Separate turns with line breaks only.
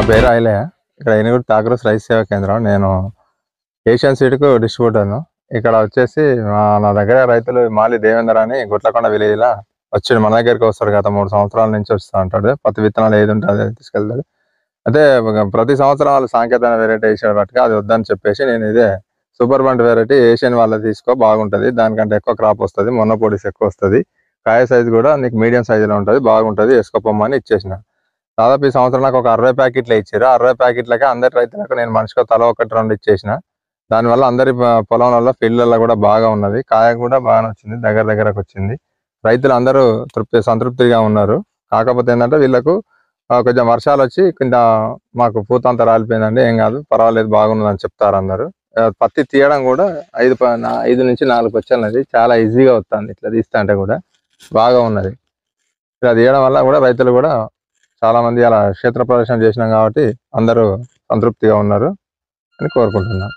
పేరు ఐలయ్య. ఇక్కడ ఎనుగురు తాగ్రోస్ రైతు సేవా కేంద్రం. నేను ఏషియన్ సీడ్‌కు డిస్ట్రిబ్యూటర్‌ను. ఇక్కడ వచ్చేసి నా దగ్గర రైతులు మాలి దేవేందర్ అని గుట్లకొండ విలేజ్‌లా వచ్చిండు. మన దగ్గరికి వస్తాడు. గత 3 సంవత్సరాల నుంచి వస్తా ఉంటాడు. పత్తి విత్తనాలు ఏది ఉంటే అదే తీసుకెళ్తాడు. అయితే ప్రతి సంవత్సరం వాళ్ళు సాంకేతిక వెరైటీ వేసాడు బట్టుగా అది వద్దని చెప్పేసి నేను ఇదే సూపర్ బండ్ వెరైటీ ఏషియన్ వాళ్ళది తీసుకో బాగుంటది. దానికంటే ఎక్కువ క్రాప్ వస్తది. మొన్న పొడిస్ ఎక్కువ వస్తది. కాయ సైజు కూడా నీకు మీడియం సైజులో ఉంటది. బాగుంటది. ఏసుకోపోమని ఇచ్చేసిన. దాదాపు ఈ సంవత్సరం నాకు ఒక 60 ప్యాకెట్లు ఇచ్చారు. 60 ప్యాకెట్లకి అందరి రైతులకు నేను మనిషికి తలా 1, 2 ఇచ్చేసిన. దానివల్ల అందరి పొలంలలో ఫీల్డ్లలో కూడా బాగా ఉన్నది. కాయ కూడా బాగానే వచ్చింది. దగ్గరకు వచ్చింది. రైతులు అందరూ సంతృప్తిగా ఉన్నారు. కాకపోతే ఏంటంటే వీళ్ళకు కొంచెం వర్షాలు వచ్చి కింద మాకు పూత అంతా రాలిపోయిందండి. ఏం కాదు పర్వాలేదు బాగున్నదని చెప్తారు అందరూ. పత్తి తీయడం కూడా 5 నుంచి 4 వచ్చాలన్నది చాలా ఈజీగా వస్తుంది. ఇట్లా తీస్తా అంటే కూడా బాగా ఉన్నది. ఇలా తీయడం వల్ల కూడా రైతులు కూడా చాలా మంది అలా క్షేత్ర ప్రదర్శన చేసినాం కాబట్టి అందరూ సంతృప్తిగా ఉన్నారు అని కోరుకుంటున్నాను.